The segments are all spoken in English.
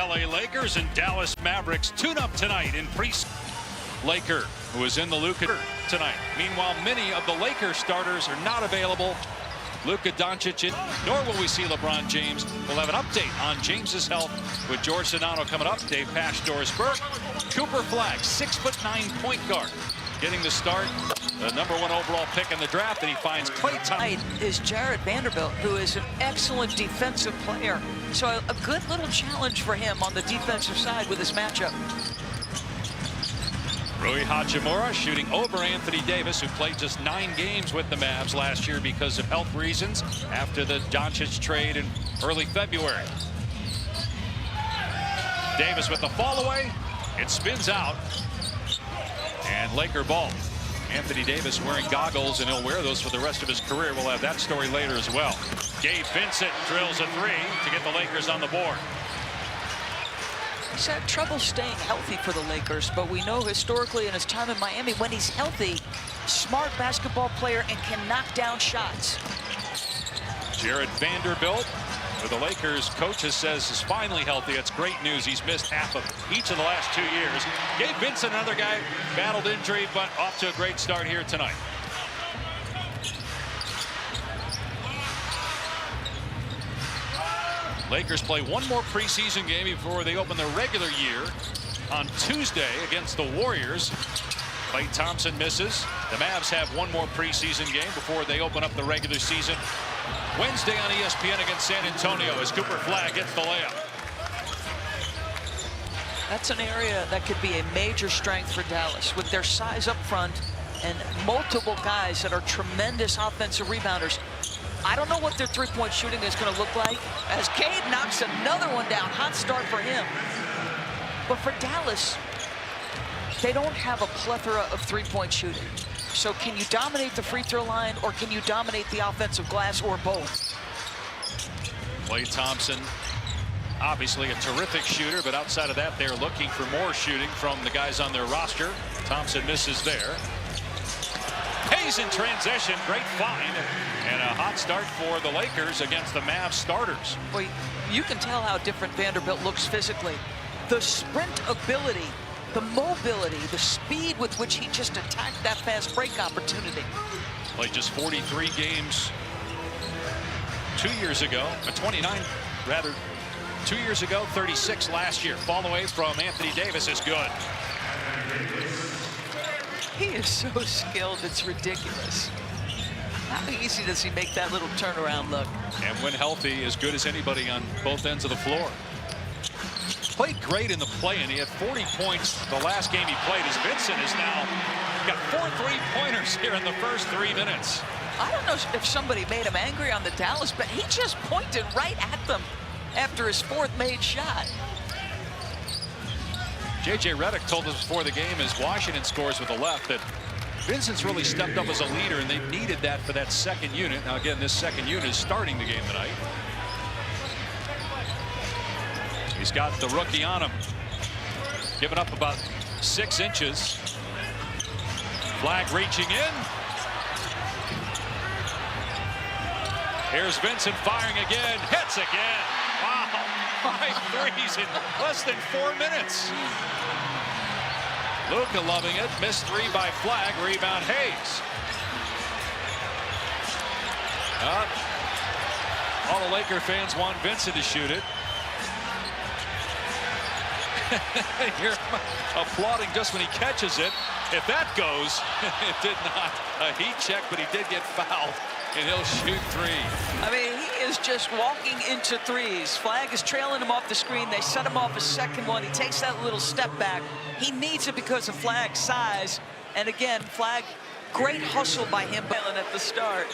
LA Lakers and Dallas Mavericks tune up tonight in preseason. Laker, who is in the Luka tonight. Meanwhile, many of the Lakers starters are not available. Luka Doncic, nor will we see LeBron James. We'll have an update on James's health with George Sedano coming up. Dave Pasch, Doris Burke, Cooper Flagg, 6'9" point guard, getting the start. The #1 overall pick in the draft, and he finds Klay Thompson. Is Jared Vanderbilt, who is an excellent defensive player. So a good little challenge for him on the defensive side with his matchup. Rui Hachimura shooting over Anthony Davis, who played just 9 games with the Mavs last year because of health reasons after the Doncic trade in early February. Davis with the fall away. It spins out. And Laker ball. Anthony Davis wearing goggles, and he'll wear those for the rest of his career. We'll have that story later as well. Gabe Vincent drills a 3 to get the Lakers on the board. He's had trouble staying healthy for the Lakers, but we know historically in his time in Miami, when he's healthy, smart basketball player and can knock down shots. Jared Vanderbilt, who the Lakers coaches says is finally healthy. It's great news. He's missed half of each of the last 2 years. Gabe Vincent, another guy, battled injury, but off to a great start here tonight. Lakers play one more preseason game before they open their regular year on Tuesday against the Warriors. Klay Thompson misses. The Mavs have one more preseason game before they open up the regular season Wednesday on ESPN against San Antonio as Cooper Flagg gets the layup. That's an area that could be a major strength for Dallas with their size up front and multiple guys that are tremendous offensive rebounders. I don't know what their three-point shooting is going to look like as Cade knocks another one down. Hot start for him. But for Dallas, they don't have a plethora of three-point shooting. So can you dominate the free throw line, or can you dominate the offensive glass, or both? Klay Thompson, obviously a terrific shooter, but outside of that, they're looking for more shooting from the guys on their roster. Thompson misses there. Hayes in transition, great find, and a hot start for the Lakers against the Mavs starters. Well, you can tell how different Vanderbilt looks physically. The sprint ability, the mobility, the speed with which he just attacked that fast break opportunity. Played just 43 games 2 years ago, 29 rather, 2 years ago, 36 last year. Fall away from Anthony Davis is good. He is so skilled, it's ridiculous. How easy does he make that little turnaround look? And when healthy, as good as anybody on both ends of the floor. Played great in the play-in. He had 40 points the last game he played, as Vincent has now got 4 3-pointers here in the first 3 minutes. I don't know if somebody made him angry on the Dallas, but he just pointed right at them after his 4th made shot. J.J. Redick told us before the game as Washington scores with the left that Vincent's really stepped up as a leader, and they've needed that for that second unit. Now, again, this second unit is starting the game tonight. He's got the rookie on him. Giving up about 6 inches. Flagg reaching in. Here's Vincent firing again. Hits again. Wow. 5 threes in less than 4 minutes. Luka loving it. Missed 3 by Flagg. Rebound Hayes. All the Laker fans want Vincent to shoot it. You're applauding just when he catches it. If that goes, it did not. A heat check, but he did get fouled, and he'll shoot 3. I mean, he is just walking into threes. Flagg is trailing him off the screen. They set him off a second one. He takes that little step back. He needs it because of Flagg's size. And again, Flagg, great hustle by him at the start.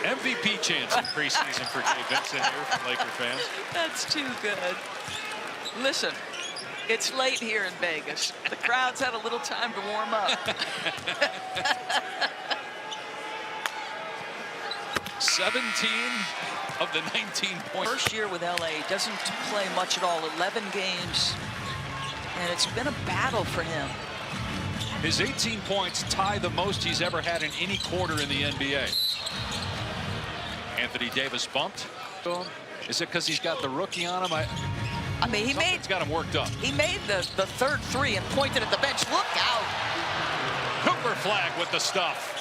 MVP chance in preseason for Gabe Vincent here from Laker fans. That's too good. Listen, it's late here in Vegas. The crowd's had a little time to warm up. 17 of the 19 points. First year with LA, doesn't play much at all, 11 games. And it's been a battle for him. His 18 points tie the most he's ever had in any quarter in the NBA. Anthony Davis bumped. Is it because he's got the rookie on him? I mean, Something's got him worked up. He made the third three and pointed at the bench. Look out. Cooper Flagg with the stuff.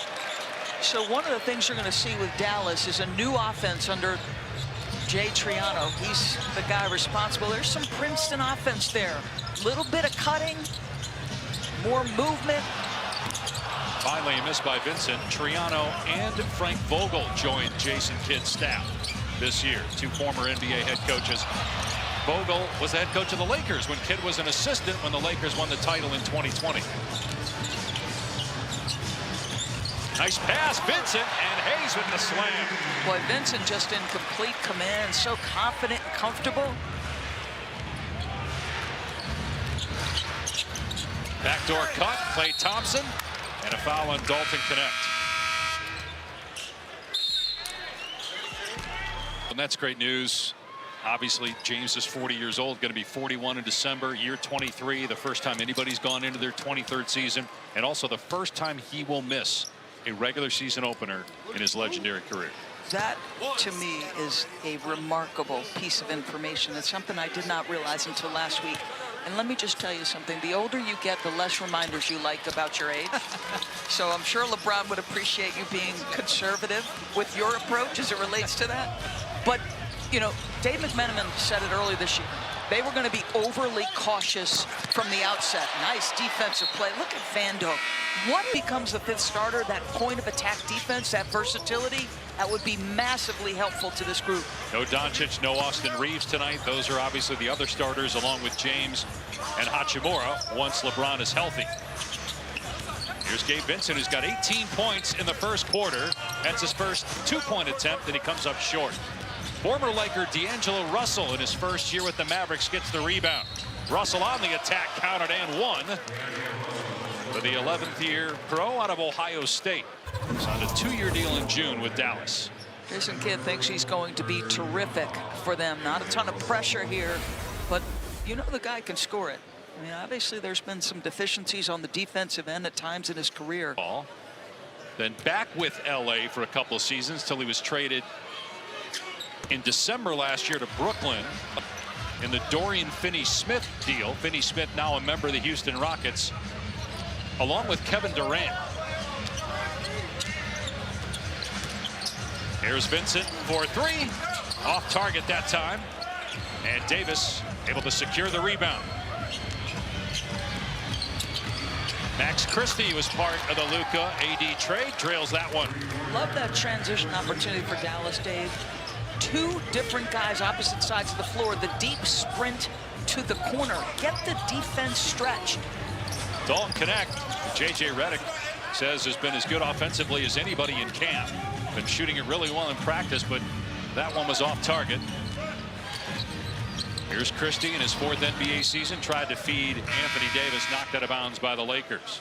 So one of the things you're going to see with Dallas is a new offense under Jay Triano. He's the guy responsible. There's some Princeton offense there. Little bit of cutting, more movement. Finally a miss by Vincent. Triano and Frank Vogel joined Jason Kidd's staff this year. Two former NBA head coaches. Vogel was the head coach of the Lakers when Kidd was an assistant when the Lakers won the title in 2020. Nice pass, Vincent, and Hayes with the slam. Boy, Vincent just in complete command, so confident and comfortable. Backdoor cut, Klay Thompson, and a foul on Dalton Connect. And that's great news. Obviously, James is 40 years old, going to be 41 in December, year 23, the first time anybody's gone into their 23rd season, and also the first time he will miss a regular season opener in his legendary career. That, to me, is a remarkable piece of information. It's something I did not realize until last week. And let me just tell you something. The older you get, the less reminders you like about your age. So I'm sure LeBron would appreciate you being conservative with your approach as it relates to that. But, you know, Dave McMenamin said it earlier this year. They were going to be overly cautious from the outset. Nice defensive play. Look at Vando. What becomes the fifth starter? That point of attack defense, that versatility, that would be massively helpful to this group. No Doncic, no Austin Reeves tonight. Those are obviously the other starters along with James and Hachimura once LeBron is healthy. Here's Gabe Vincent, who's got 18 points in the first quarter. That's his first two-point attempt, and he comes up short. Former Laker D'Angelo Russell in his first year with the Mavericks gets the rebound. Russell on the attack, counted and one. For the 11th year pro out of Ohio State. Signed a 2-year deal in June with Dallas. Jason Kidd thinks he's going to be terrific for them. Not a ton of pressure here, but you know the guy can score it. I mean, obviously there's been some deficiencies on the defensive end at times in his career. Then back with LA for a couple of seasons till he was traded in December last year to Brooklyn in the Dorian Finney-Smith deal. Finney-Smith now a member of the Houston Rockets, along with Kevin Durant. Here's Vincent for three. Off target that time. And Davis able to secure the rebound. Max Christie was part of the Luka AD trade. Trails that one. Love that transition opportunity for Dallas, Dave. Two different guys opposite sides of the floor. The deep sprint to the corner. Get the defense stretched. Dalton Connect. J.J. Redick says has been as good offensively as anybody in camp. Been shooting it really well in practice, but that one was off target. Here's Christie in his 4th NBA season. Tried to feed Anthony Davis, knocked out of bounds by the Lakers.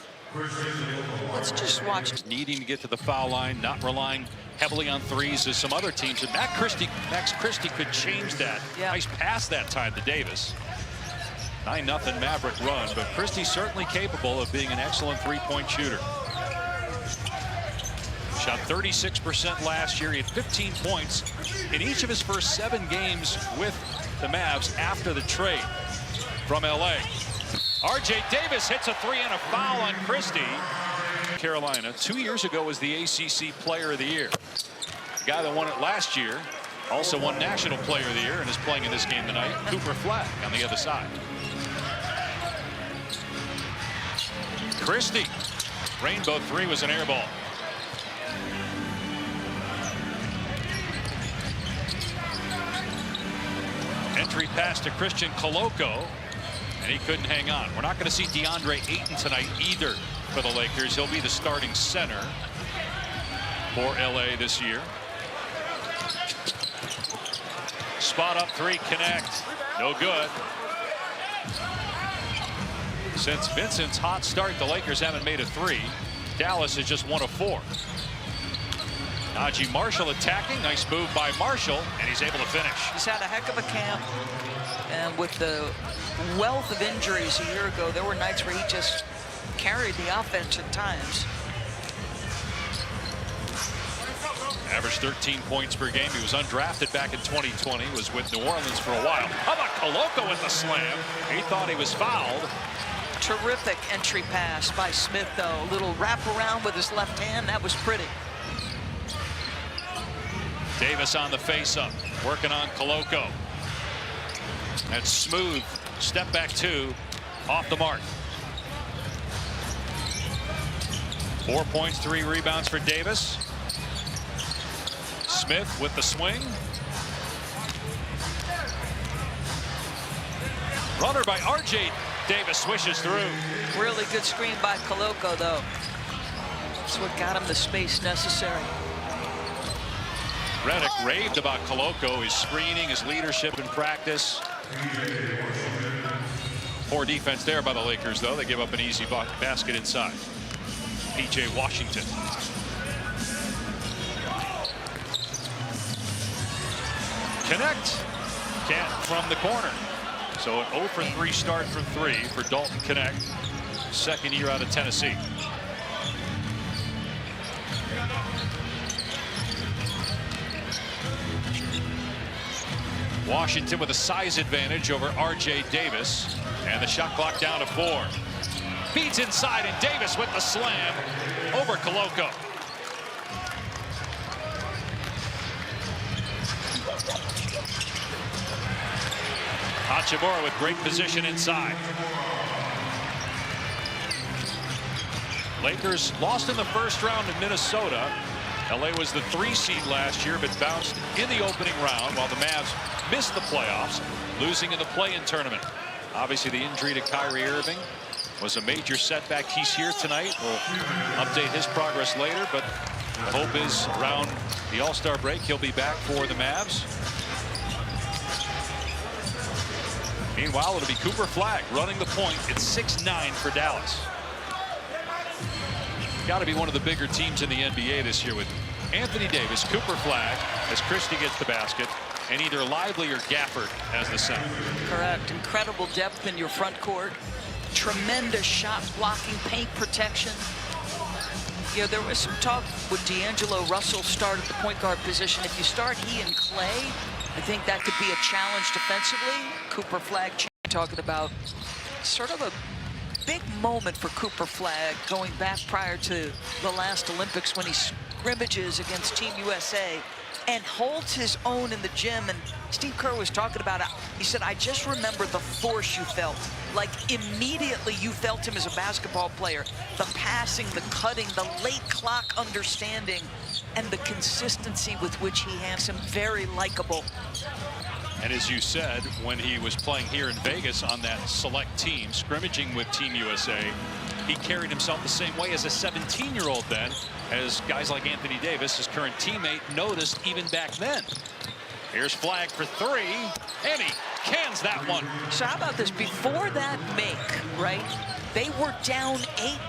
Let's just watch. Needing to get to the foul line, not relying heavily on threes as some other teams. And Max Christie could change that. Yeah. Nice pass that time to Davis. 9-0 Maverick run, but Christie's certainly capable of being an excellent three-point shooter. Shot 36% last year. He had 15 points in each of his first 7 games with the Mavs after the trade from LA. RJ Davis hits a 3 and a foul on Christie. Carolina 2 years ago was the ACC Player of the Year. The guy that won it last year also won National Player of the Year and is playing in this game tonight. Cooper Flagg on the other side. Christie. Rainbow 3 was an air ball. Entry pass to Christian Koloko, and he couldn't hang on. We're not going to see DeAndre Ayton tonight either for the Lakers. He'll be the starting center for LA this year. Spot up 3, connect. No good. Since Vincent's hot start, the Lakers haven't made a 3. Dallas is just 1 of 4. Najee Marshall attacking. Nice move by Marshall, and he's able to finish. He's had a heck of a camp, and with the wealth of injuries a year ago, there were nights where he just carried the offense at times. Averaged 13 points per game. He was undrafted back in 2020. Was with New Orleans for a while. How about Koloko with the slam? He thought he was fouled. Terrific entry pass by Smith, though. A little wraparound with his left hand. That was pretty. Davis on the face-up, working on Koloko. That's smooth. Step back two, off the mark. 4 points, 3 rebounds for Davis. Smith with the swing. Runner by RJ Davis swishes through. Really good screen by Koloko, though. That's what got him the space necessary. Redick raved about Koloko, his screening, his leadership in practice. Poor defense there by the Lakers, though. They give up an easy basket inside. P.J. Washington. Connect. Can't from the corner. So an 0 for 3 start from 3 for Dalton Connect. Second year out of Tennessee. Washington with a size advantage over R.J. Davis. And the shot clock down to 4. Feeds inside, and Davis with the slam over Koloko. Hachimura with great position inside. Lakers lost in the first round in Minnesota. LA was the 3 seed last year, but bounced in the opening round, while the Mavs missed the playoffs, losing in the play-in tournament. Obviously, the injury to Kyrie Irving was a major setback. He's here tonight. We'll update his progress later, but the hope is around the All-Star break, he'll be back for the Mavs. Meanwhile, it'll be Cooper Flagg running the point. It's 6-9 for Dallas. Got to be one of the bigger teams in the NBA this year with Anthony Davis, Cooper Flagg as Christie gets the basket, and either Lively or Gafford as the center. Correct. Incredible depth in your front court. Tremendous shot blocking, paint protection. You know, there was some talk with D'Angelo Russell start at the point guard position. If you start he and Clay, I think that could be a challenge defensively. Cooper Flagg talking about sort of a big moment for Cooper Flagg going back prior to the last Olympics when he scrimmages against Team USA and holds his own in the gym. And Steve Kerr was talking about it. He said, I just remember the force you felt. Like immediately you felt him as a basketball player. The passing, the cutting, the late clock understanding, and the consistency with which he has him. Very likable. And as you said, when he was playing here in Vegas on that select team, scrimmaging with Team USA, he carried himself the same way as a 17-year-old then, as guys like Anthony Davis, his current teammate, noticed even back then. Here's Flagg for 3, and he cans that one. So how about this? Before that make, right, they were down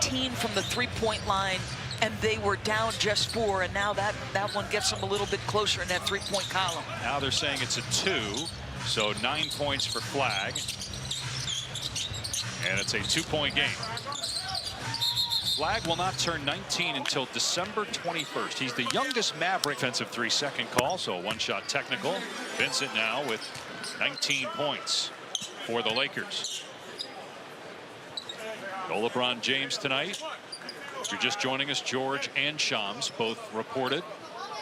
18 from the three-point line, and they were down just 4, and now that one gets them a little bit closer in that three-point column. Now they're saying it's a 2, so 9 points for Flagg, and it's a 2-point game. Flagg will not turn 19 until December 21st. He's the youngest Maverick. Defensive 3-second call, so a one-shot technical. Vincent now with 19 points for the Lakers. No LeBron James tonight. If you're just joining us, George and Shams both reported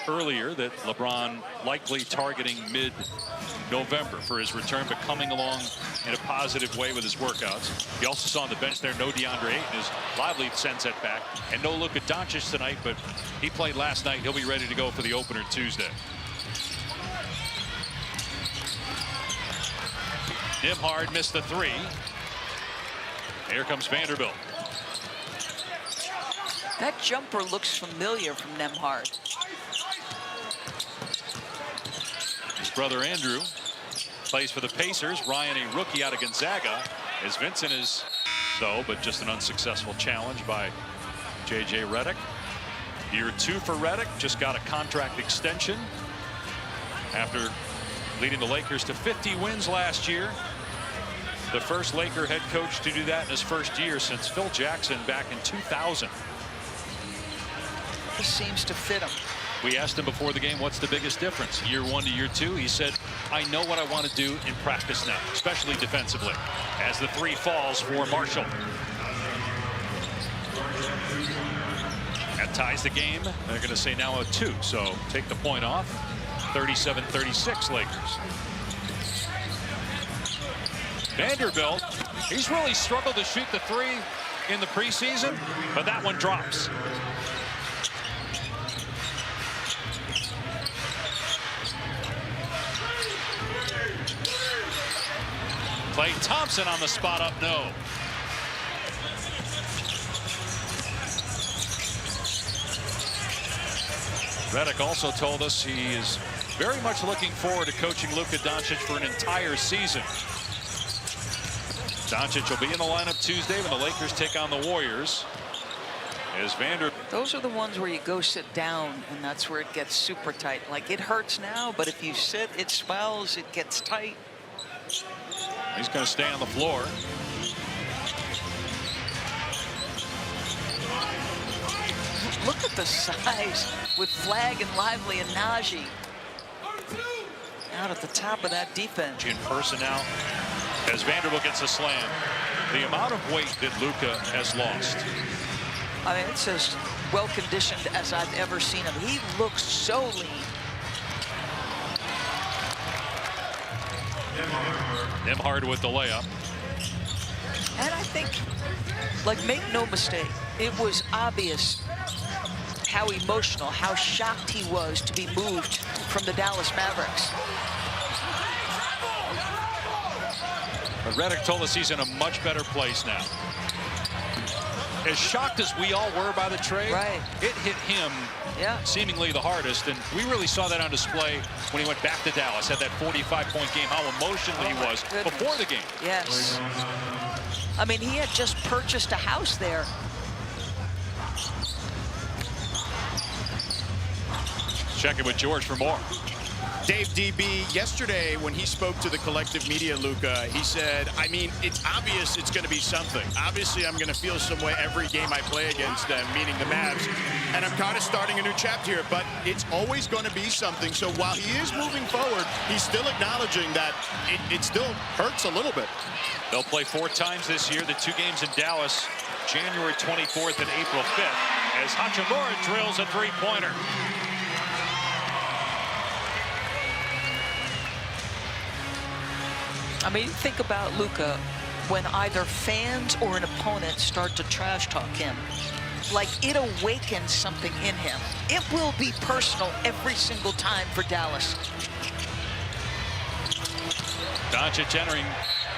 earlier that LeBron likely targeting mid-November for his return, but coming along in a positive way with his workouts. You also saw on the bench there no DeAndre Ayton, as Lively sends it back, and no Luka Doncic tonight, but he played last night. He'll be ready to go for the opener Tuesday. Nembhard missed the 3. Here comes Vanderbilt. That jumper looks familiar from Nembhard. His brother Andrew plays for the Pacers. Ryan, a rookie out of Gonzaga, as Vincent is, though, but just an unsuccessful challenge by J.J. Redick. Year 2 for Redick, just got a contract extension after leading the Lakers to 50 wins last year. The first Laker head coach to do that in his first year since Phil Jackson back in 2000. This seems to fit him. We asked him before the game, what's the biggest difference, year 1 to year 2? He said, I know what I want to do in practice now, especially defensively, as the 3 falls for Marshall. That ties the game. They're going to say now a 2, so take the point off. 37-36 Lakers. Vanderbilt, he's really struggled to shoot the 3 in the preseason, but that one drops. Klay Thompson on the spot up, no. Redick also told us he is very much looking forward to coaching Luka Doncic for an entire season. Doncic will be in the lineup Tuesday when the Lakers take on the Warriors. As Those are the ones where you go sit down, and that's where it gets super tight. Like, it hurts now, but if you sit, it swells, it gets tight. He's going to stay on the floor. Look at the size with Flagg and Lively and Najee out at the top of that defense. In personnel, as Vanderbilt gets a slam, the amount of weight that Luka has lost. I mean, it's as well conditioned as I've ever seen him. He looks so lean. Nembhard with the layup. And I think, like, make no mistake, it was obvious how emotional, how shocked he was to be moved from the Dallas Mavericks. But Redick told us he's in a much better place now. As shocked as we all were by the trade, right, it hit him seemingly the hardest, and we really saw that on display when he went back to Dallas, had that 45-point game, how emotional he was before the game. Yes. I mean, he had just purchased a house there. Check it with George for more. Dave DB, yesterday when he spoke to the collective media, Luka, he said, I mean, it's obvious it's going to be something. Obviously, I'm going to feel some way every game I play against them, meaning the Mavs. And I'm kind of starting a new chapter here, but it's always going to be something. So while he is moving forward, he's still acknowledging that it still hurts a little bit. They'll play 4 times this year, the 2 games in Dallas, January 24th and April 5th, as Hachimura drills a 3-pointer. I mean, think about Luka when either fans or an opponent start to trash talk him. Like, it awakens something in him. It will be personal every single time for Dallas. Doncic entering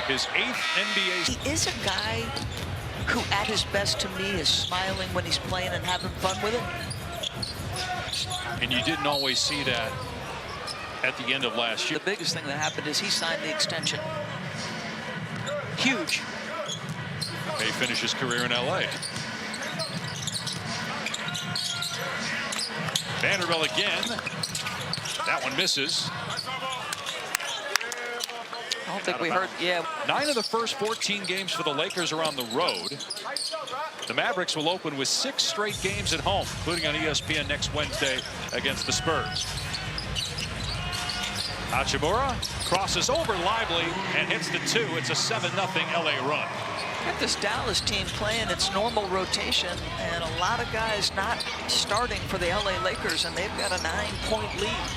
his 8th NBA. He is a guy who, at his best to me, is smiling when he's playing and having fun with it. And you didn't always see that at the end of last year. The biggest thing that happened is he signed the extension. Huge. May finish his career in LA. Vanderbilt again. That one misses. I don't think we heard, 9 of the first 14 games for the Lakers are on the road. The Mavericks will open with 6 straight games at home, including on ESPN next Wednesday against the Spurs. Hachimura crosses over Lively and hits the 2. It's a 7-0 LA run. Got this Dallas team playing its normal rotation, and a lot of guys not starting for the LA Lakers, and they've got a 9-point lead.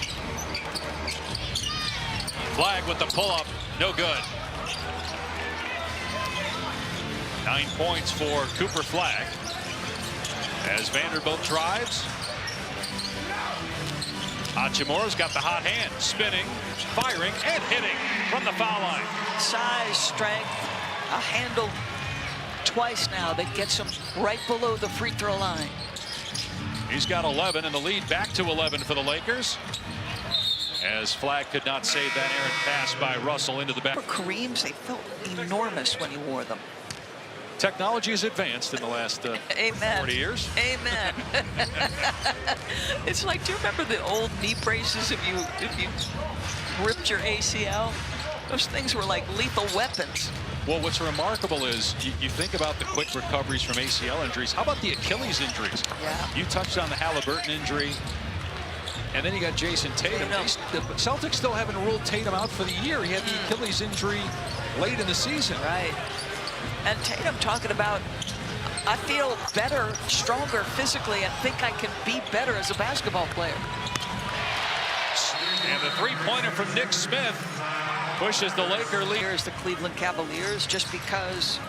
Flagg with the pull-up, no good. 9 points for Cooper Flagg as Vanderbilt drives. Hachimura's got the hot hand, spinning, firing, and hitting from the foul line. Size, strength, a handle twice now that gets him right below the free throw line. He's got 11, and the lead back to 11 for the Lakers, as Flagg could not save that errant pass by Russell into the back. For Kareem's, they felt enormous when he wore them. Technology has advanced in the last 40 years. Amen. It's like, do you remember the old knee braces if you ripped your ACL? Those things were like lethal weapons. Well, what's remarkable is you think about the quick recoveries from ACL injuries. How about the Achilles injuries? Yeah. You touched on the Halliburton injury. And then you got Jason Tatum. The Celtics still haven't ruled Tatum out for the year. He had the Achilles injury late in the season. Right. And Tatum talking about, I feel better, stronger physically, and think I can be better as a basketball player. And the three-pointer from Nick Smith pushes the Laker lead. Here's the Cleveland Cavaliers, just because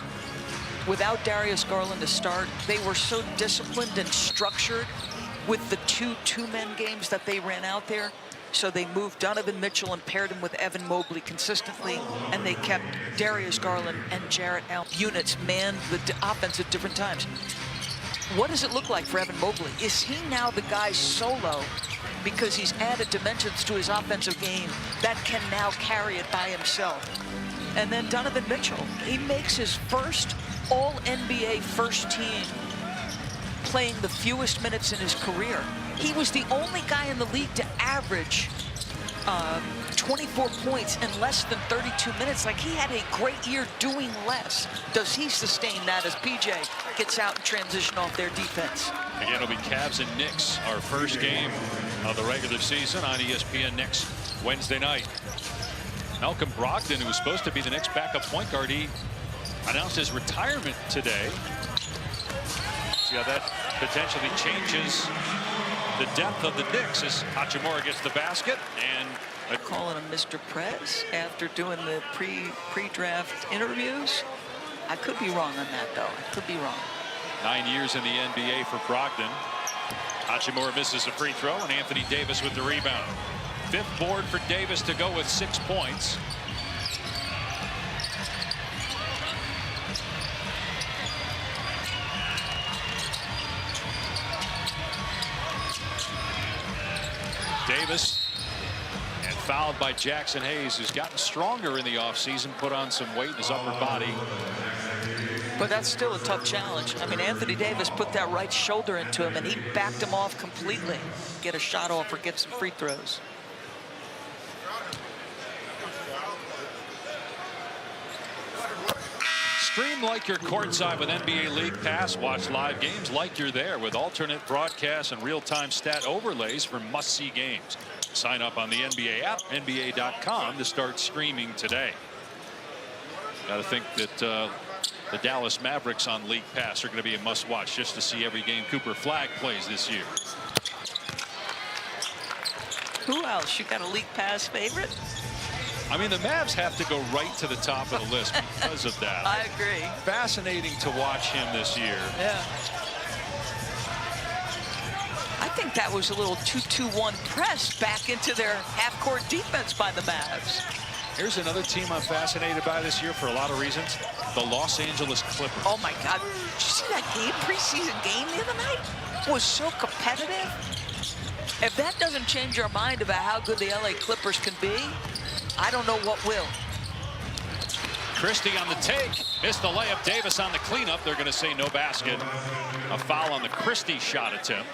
without Darius Garland to start, they were so disciplined and structured with the two-man games that they ran out there. So they moved Donovan Mitchell and paired him with Evan Mobley consistently, and they kept Darius Garland and Jarrett Allen units manned the offense at different times. What does it look like for Evan Mobley? Is he now the guy solo because he's added dimensions to his offensive game that can now carry it by himself? And then Donovan Mitchell, he makes his first All-NBA first team, playing the fewest minutes in his career. He was the only guy in the league to average 24 points in less than 32 minutes. Like, he had a great year doing less. Does he sustain that as PJ gets out and transition off their defense? Again, it'll be Cavs and Knicks, our first game of the regular season on ESPN next Wednesday night. Malcolm Brockton, who was supposed to be the next backup point guard, he announced his retirement today. See how that potentially changes the depth of the Knicks as Hachimura gets the basket. And calling him Mr. Prez after doing the pre-draft interviews. I could be wrong on that, though. I could be wrong. 9 years in the NBA for Brockton. Hachimura misses a free throw, and Anthony Davis with the rebound. Fifth board for Davis to go with 6 points. Davis, and fouled by Jackson Hayes, who's gotten stronger in the offseason, put on some weight in his upper body. But that's still a tough challenge. I mean, Anthony Davis put that right shoulder into him, and he backed him off completely. Get a shot off or get some free throws. Stream like you're courtside with NBA League Pass. Watch live games like you're there with alternate broadcasts and real-time stat overlays for must-see games. Sign up on the NBA app, NBA.com, to start streaming today. Got to think that the Dallas Mavericks on League Pass are going to be a must-watch just to see every game Cooper Flagg plays this year. Who else? You got a League Pass favorite? I mean, the Mavs have to go right to the top of the list because of that. I agree. Fascinating to watch him this year. Yeah. I think that was a little 2-2-1 press back into their half-court defense by the Mavs. Here's another team I'm fascinated by this year for a lot of reasons. The Los Angeles Clippers. Oh, my God. Did you see that game, preseason game the other night? It was so competitive. If that doesn't change your mind about how good the LA Clippers can be, I don't know what will. Christie on the take. Missed the layup. Davis on the cleanup. They're going to say no basket. A foul on the Christie shot attempt.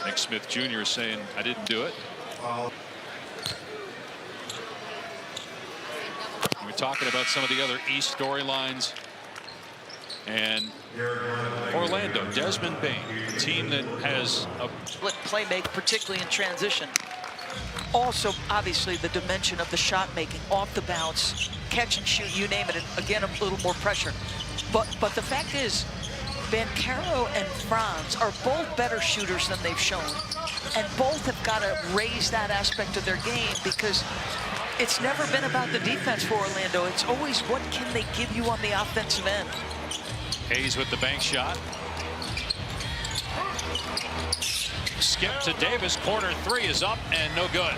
Nick Smith Jr. saying, I didn't do it. We're talking about some of the other East storylines. And Orlando, Desmond Bane, a team that has a play make, particularly in transition. Also, obviously, the dimension of the shot making, off the bounce, catch and shoot, you name it. And again, a little more pressure. But the fact is, Banchero and Franz are both better shooters than they've shown, and both have got to raise that aspect of their game, because it's never been about the defense for Orlando. It's always what can they give you on the offensive end. Hayes with the bank shot. Skip to Davis. Corner three is up and no good.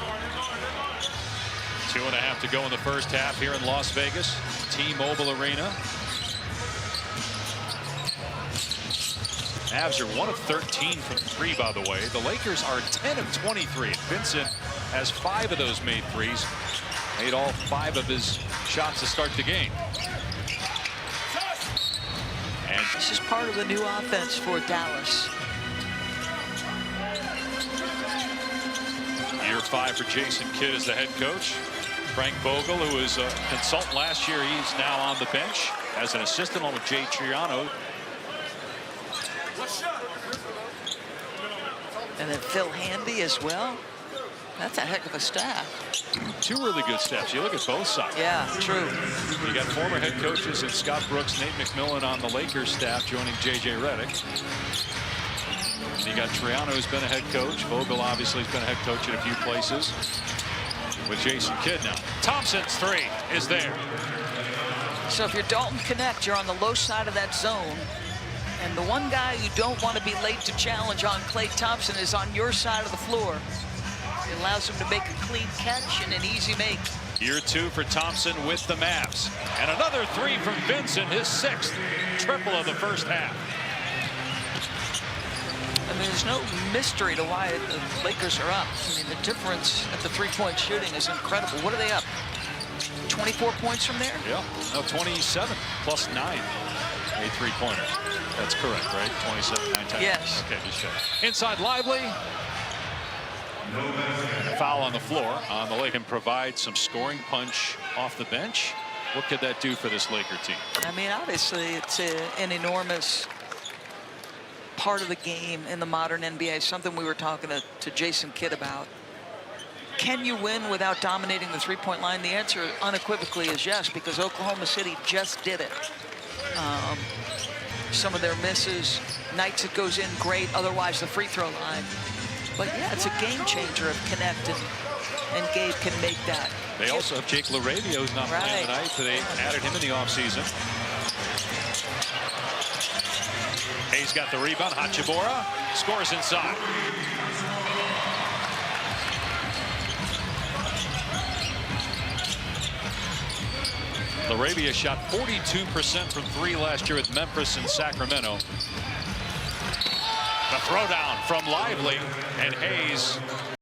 2.5 to go in the first half here in Las Vegas, T-Mobile Arena. Mavs are 1 of 13 from 3, by the way. The Lakers are 10 of 23. Vincent has 5 of those made threes. Made all 5 of his shots to start the game. And this is part of the new offense for Dallas. Year 5 for Jason Kidd as the head coach. Frank Vogel, who was a consultant last year, he's now on the bench as an assistant along with Jay Triano. And then Phil Handy as well. That's a heck of a staff. Two really good staffs. You look at both sides. Yeah, true. You got former head coaches and Scott Brooks, Nate McMillan on the Lakers staff joining J.J. Redick. And you got Triano, who's been a head coach. Vogel obviously has been a head coach at a few places. With Jason Kidd now. Thompson's three is there. So if you're Dalton Connect, you're on the low side of that zone. And the one guy you don't want to be late to challenge on, Klay Thompson, is on your side of the floor. It allows him to make a clean catch and an easy make. Year two for Thompson with the Mavs. And another three from Vincent, his sixth. Triple of the first half. I mean, there's no mystery to why the Lakers are up. I mean, the difference at the three-point shooting is incredible. What are they up? 24 points from there? Yeah, no, 27 plus 9. A three-pointer. That's correct, right? 27, 9 times. Yes. Okay, just check. Inside Lively. Foul on the floor on the Lakers. And provide some scoring punch off the bench. What could that do for this Laker team? I mean, obviously, it's an enormous part of the game in the modern NBA. Something we were talking to Jason Kidd about. Can you win without dominating the three-point line? The answer unequivocally is yes, because Oklahoma City just did it. Some of their misses, nights it goes in great, otherwise the free throw line. But yeah, it's a game changer if Connect and Gabe can make that. They also have Jake LaRavia, who's not playing tonight, so they added him in the offseason. Hayes got the rebound. Hachimura scores inside. LaRavia shot 42% from three last year with Memphis and Sacramento. The throwdown from Lively, and Hayes